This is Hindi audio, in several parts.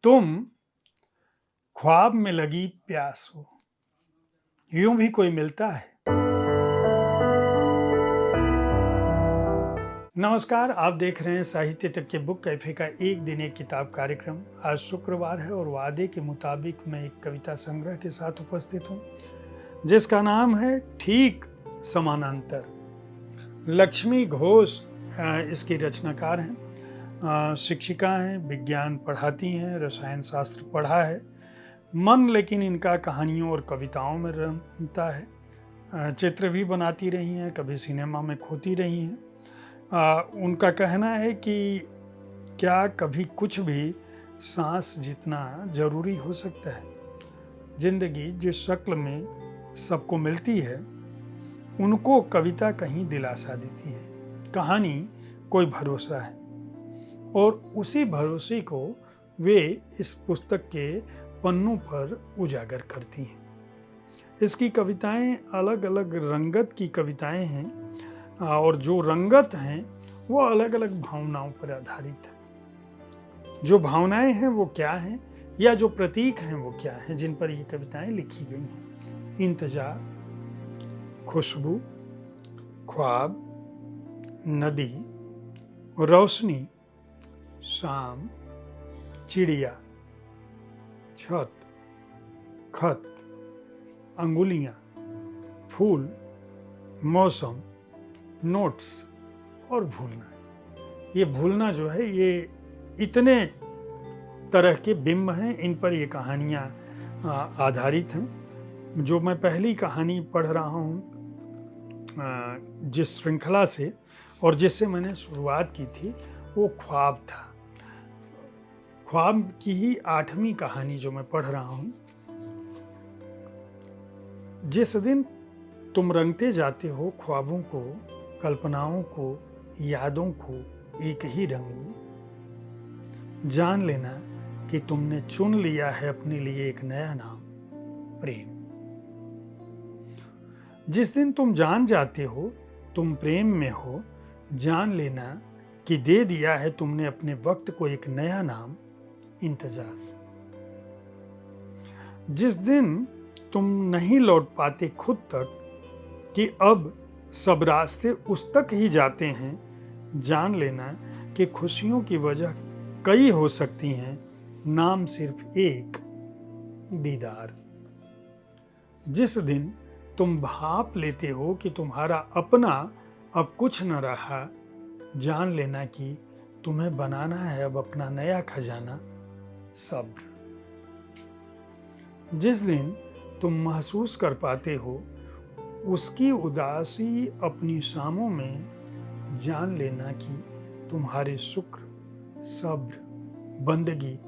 तुम ख्वाब में लगी प्यास हो, यूं भी कोई मिलता है। नमस्कार, आप देख रहे हैं साहित्य तक के बुक कैफे का एक दिन एक किताब कार्यक्रम। आज शुक्रवार है और वादे के मुताबिक मैं एक कविता संग्रह के साथ उपस्थित हूं, जिसका नाम है ठीक समानांतर। लक्ष्मी घोष इसकी रचनाकार हैं। शिक्षिका हैं, विज्ञान पढ़ाती हैं, रसायन शास्त्र पढ़ा है। मन लेकिन इनका कहानियों और कविताओं में रमता है। चित्र भी बनाती रही हैं, कभी सिनेमा में खोती रही हैं। उनका कहना है कि क्या कभी कुछ भी सांस जितना ज़रूरी हो सकता है। जिंदगी जिस शक्ल में सबको मिलती है, उनको कविता कहीं दिलासा देती है, कहानी कोई भरोसा है, और उसी भरोसे को वे इस पुस्तक के पन्नों पर उजागर करती हैं। इसकी कविताएं अलग अलग रंगत की कविताएं हैं, और जो रंगत हैं वो अलग अलग भावनाओं पर आधारित है। जो भावनाएं हैं वो क्या हैं, या जो प्रतीक हैं वो क्या हैं, जिन पर ये कविताएं लिखी गई हैं। इंतजार, खुशबू, ख्वाब, नदी, रोशनी, शाम, चिड़िया, छत, खत, अंगुलियां, फूल, मौसम, नोट्स और भूलना। ये भूलना जो है, ये इतने तरह के बिंब हैं, इन पर ये कहानियाँ आधारित हैं। जो मैं पहली कहानी पढ़ रहा हूँ जिस श्रृंखला से और जिससे मैंने शुरुआत की थी, वो ख्वाब था। ख्वाब की ही 8वीं कहानी जो मैं पढ़ रहा हूँ। जिस दिन तुम रंगते जाते हो ख्वाबों को, कल्पनाओं को, यादों को एक ही रंग में, जान लेना कि तुमने चुन लिया है अपने लिए एक नया नाम, प्रेम। जिस दिन तुम जान जाते हो तुम प्रेम में हो, जान लेना कि दे दिया है तुमने अपने वक्त को एक नया नाम, इंतजार। जिस दिन तुम नहीं लौट पाते खुद तक कि अब सब रास्ते उस तक ही जाते हैं, जान लेना कि खुशियों की वजह कई हो सकती हैं, नाम सिर्फ एक, दीदार। जिस दिन तुम भाप लेते हो कि तुम्हारा अपना अब कुछ न रहा, जान लेना कि तुम्हें बनाना है अब अपना नया खजाना, सब्र। जिस दिन तुम महसूस कर पाते हो उसकी उदासी अपनी शामों में, जान लेना कि तुम्हारे शुक्र, सब्र, बंदगी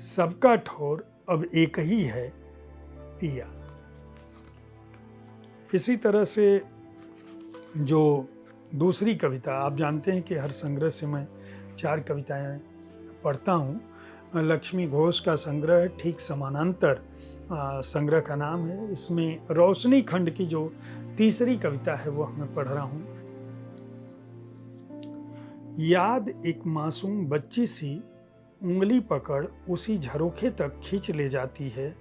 सबका ठौर अब एक ही है, पिया। इसी तरह से जो दूसरी कविता, आप जानते हैं कि हर संग्रह से मैं 4 कविताएं पढ़ता हूँ। लक्ष्मी घोष का संग्रह है ठीक समानांतर, संग्रह का नाम है। इसमें रोशनी खंड की जो तीसरी कविता है वो मैं पढ़ रहा हूँ। याद एक मासूम बच्ची सी उंगली पकड़ उसी झरोखे तक खींच ले जाती है,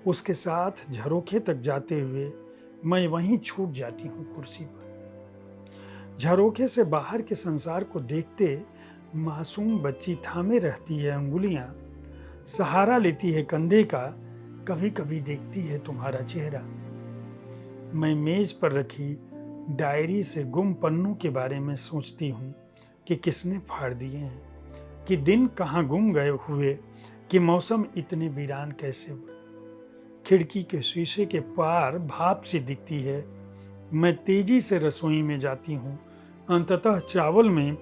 उसके साथ झरोखे तक जाते हुए मैं वहीं छूट जाती हूँ कुर्सी पर। झरोखे से बाहर के संसार को देखते मासूम बच्ची थामे रहती है अंगुलियां, सहारा लेती है कंधे का, कभी कभी देखती है तुम्हारा चेहरा। मैं मेज पर रखी डायरी से गुम पन्नों के बारे में सोचती हूँ कि किसने फाड़ दिए हैं, कि दिन कहाँ गुम गए हुए, कि मौसम इतने वीरान कैसे हुए। खिड़की के शीशे के पार भाप सी दिखती है। मैं तेजी से रसोई में जाती हूँ। अंततः चावल में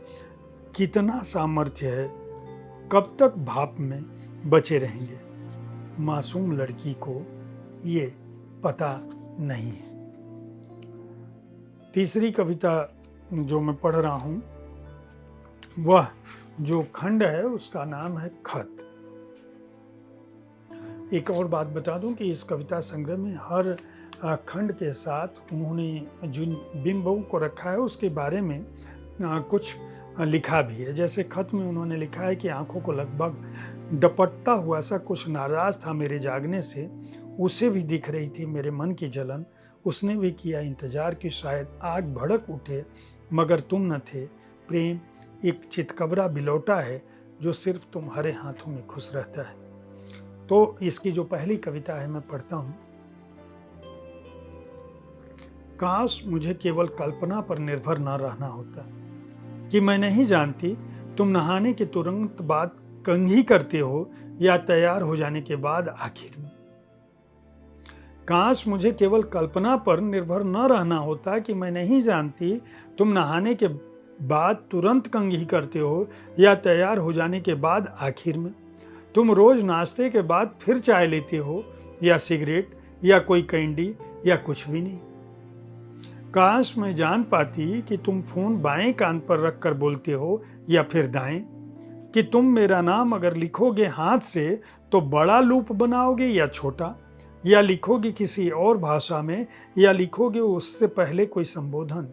कितना सामर्थ्य है, कब तक भाप में बचे रहेंगे, मासूम लड़की को ये पता नहीं है। तीसरी कविता जो मैं पढ़ रहा हूँ, वह जो खंड है उसका नाम है खत। एक और बात बता दूं कि इस कविता संग्रह में हर खंड के साथ उन्होंने जिन बिंबों को रखा है उसके बारे में कुछ लिखा भी है। जैसे खत में उन्होंने लिखा है कि आंखों को लगभग डपटता हुआ सा कुछ नाराज था मेरे जागने से, उसे भी दिख रही थी मेरे मन की जलन। उसने भी किया इंतजार कि शायद आग भड़क उठे, मगर तुम न थे। प्रेम एक चितकबरा बिलौटा है जो सिर्फ तुम्हारे हाथों में खुश रहता है। तो इसकी जो पहली कविता है मैं पढ़ता हूँ। काश मुझे केवल कल्पना पर निर्भर न रहना होता कि मैं नहीं जानती तुम नहाने के तुरंत बाद कंघी करते हो या तैयार हो जाने के बाद आखिर में। काश मुझे केवल कल्पना पर निर्भर न रहना होता कि मैं नहीं जानती तुम नहाने के बाद तुरंत कंघी करते हो या तैयार हो जाने के बाद आखिर में। तुम रोज नाश्ते के बाद फिर चाय लेते हो या सिगरेट या कोई कैंडी या कुछ भी नहीं। काश मैं जान पाती कि तुम फोन बाएं कान पर रखकर बोलते हो या फिर दाएं, कि तुम मेरा नाम अगर लिखोगे हाथ से तो बड़ा लूप बनाओगे या छोटा, या लिखोगे किसी और भाषा में, या लिखोगे उससे पहले कोई संबोधन।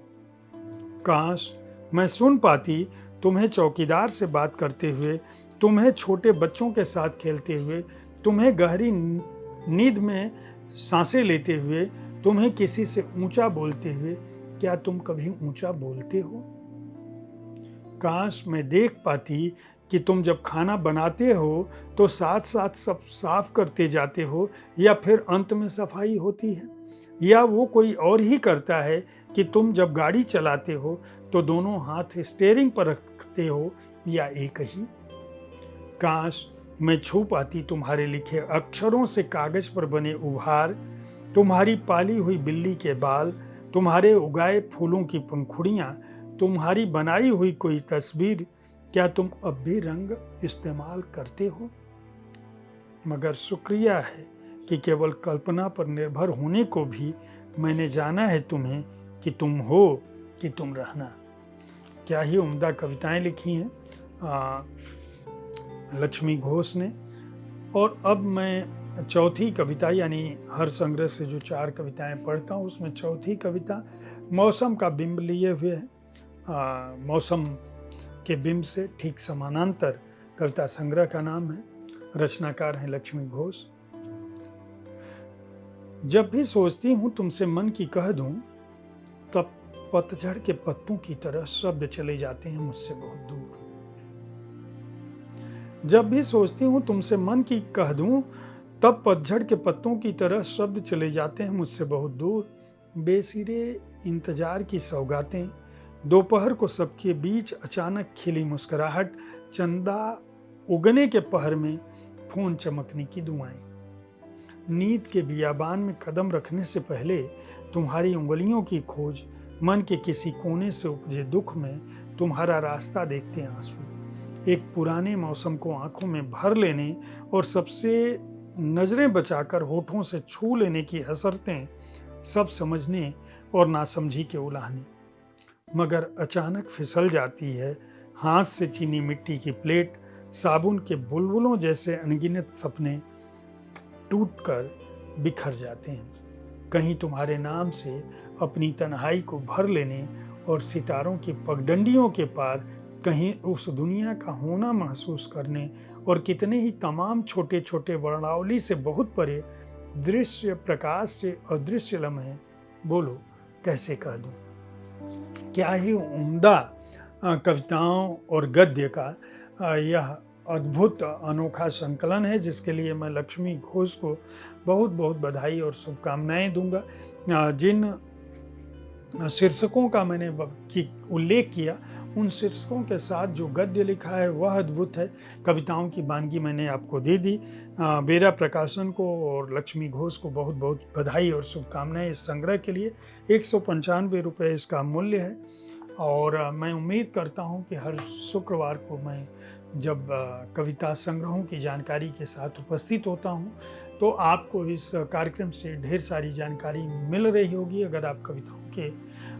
काश मैं सुन पाती तुम्हें चौकीदार से बात करते हुए, तुम्हें छोटे बच्चों के साथ खेलते हुए, तुम्हें गहरी नींद में सांसें लेते हुए, तुम्हें किसी से ऊंचा बोलते हुए। क्या तुम कभी ऊंचा बोलते हो? काश मैं देख पाती कि तुम जब खाना बनाते हो तो साथ साथ सब साफ करते जाते हो या फिर अंत में सफाई होती है, या वो कोई और ही करता है कि तुम जब गाड़ी चलाते हो तो दोनों हाथ स्टीयरिंग पर रखते हो या एक ही। काश मैं छू पाती तुम्हारे लिखे अक्षरों से कागज पर बने उभार, तुम्हारी पाली हुई बिल्ली के बाल, तुम्हारे उगाए फूलों की पंखुड़ियाँ, तुम्हारी बनाई हुई कोई तस्वीर। क्या तुम अब भी रंग इस्तेमाल करते हो? मगर शुक्रिया है कि केवल कल्पना पर निर्भर होने को भी मैंने जाना है तुम्हें कि तुम हो कि तुम रहना। क्या ही उम्दा कविताएं लिखी हैं लक्ष्मी घोष ने। और अब मैं चौथी कविता, यानी हर संग्रह से जो 4 कविताएं पढ़ता हूँ उसमें चौथी कविता मौसम का बिंब लिए हुए है। मौसम के बिंब से ठीक समानांतर कविता संग्रह का नाम है। रचनाकार हैं लक्ष्मी घोष। जब भी सोचती हूँ तुमसे मन की कह दूं, तब पतझड़ के पत्तों की तरह शब्द चले जाते हैं मुझसे बहुत दूर। जब भी सोचती हूँ तुमसे मन की कह दूं, तब पतझड़ के पत्तों की तरह शब्द चले जाते हैं मुझसे बहुत दूर। बेसिरे इंतजार की सौगातें, दोपहर को सबके बीच अचानक खिली मुस्कुराहट, चंदा उगने के पहर में फोन चमकने की दुआएं। नींद के बियाबान में कदम रखने से पहले तुम्हारी उंगलियों की खोज, मन के किसी कोने से उपजे दुख में तुम्हारा रास्ता देखते आंसू। एक पुराने मौसम को आंखों में भर लेने और सबसे नजरें बचाकर होठों से छू लेने की हसरतें, सब समझने और नासमझी के उलाहने। मगर अचानक फिसल जाती है हाथ से चीनी मिट्टी की प्लेट, साबुन के बुलबुलों जैसे अनगिनत सपने टूटकर बिखर जाते हैं। कहीं तुम्हारे नाम से अपनी तन्हाई को भर लेने और सितारों की पगडंडियों के पार कहीं उस दुनिया का होना महसूस करने, और कितने ही तमाम छोटे छोटे वर्णावली से बहुत परे दृश्य प्रकाश से अदृश्य लम्हे, बोलो कैसे कह दूं। क्या ही उम्दा कविताओं और गद्य का यह अद्भुत अनोखा संकलन है, जिसके लिए मैं लक्ष्मी घोष को बहुत बहुत बधाई और शुभकामनाएं दूंगा। जिन शीर्षकों का मैंने उल्लेख किया, उन शीर्षकों के साथ जो गद्य लिखा है वह अद्भुत है। कविताओं की वानगी मैंने आपको दे दी। बेरा प्रकाशन को और लक्ष्मी घोष को बहुत बहुत बधाई और शुभकामनाएं इस संग्रह के लिए। 195 रुपये इसका मूल्य है, और मैं उम्मीद करता हूं कि हर शुक्रवार को मैं जब कविता संग्रहों की जानकारी के साथ उपस्थित होता हूं तो आपको इस कार्यक्रम से ढेर सारी जानकारी मिल रही होगी। अगर आप कविताओं के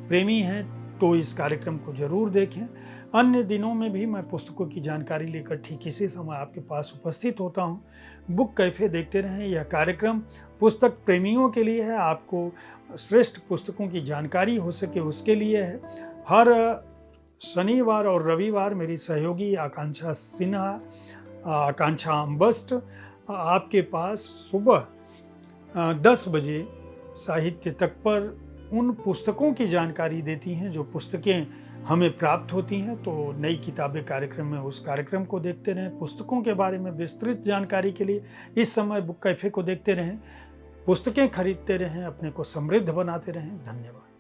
प्रेमी हैं तो इस कार्यक्रम को जरूर देखें। अन्य दिनों में भी मैं पुस्तकों की जानकारी लेकर ठीक इसी समय आपके पास उपस्थित होता हूं। बुक कैफे देखते रहें। यह कार्यक्रम पुस्तक प्रेमियों के लिए है, आपको श्रेष्ठ पुस्तकों की जानकारी हो सके उसके लिए है। हर शनिवार और रविवार मेरी सहयोगी आकांक्षा सिन्हा, आकांक्षा अम्बस्ट आपके पास सुबह 10 बजे साहित्य तक पर उन पुस्तकों की जानकारी देती हैं जो पुस्तकें हमें प्राप्त होती हैं। तो नई किताबें कार्यक्रम में उस कार्यक्रम को देखते रहें। पुस्तकों के बारे में विस्तृत जानकारी के लिए इस समय बुक कैफे को देखते रहें, पुस्तकें खरीदते रहें, अपने को समृद्ध बनाते रहें। धन्यवाद।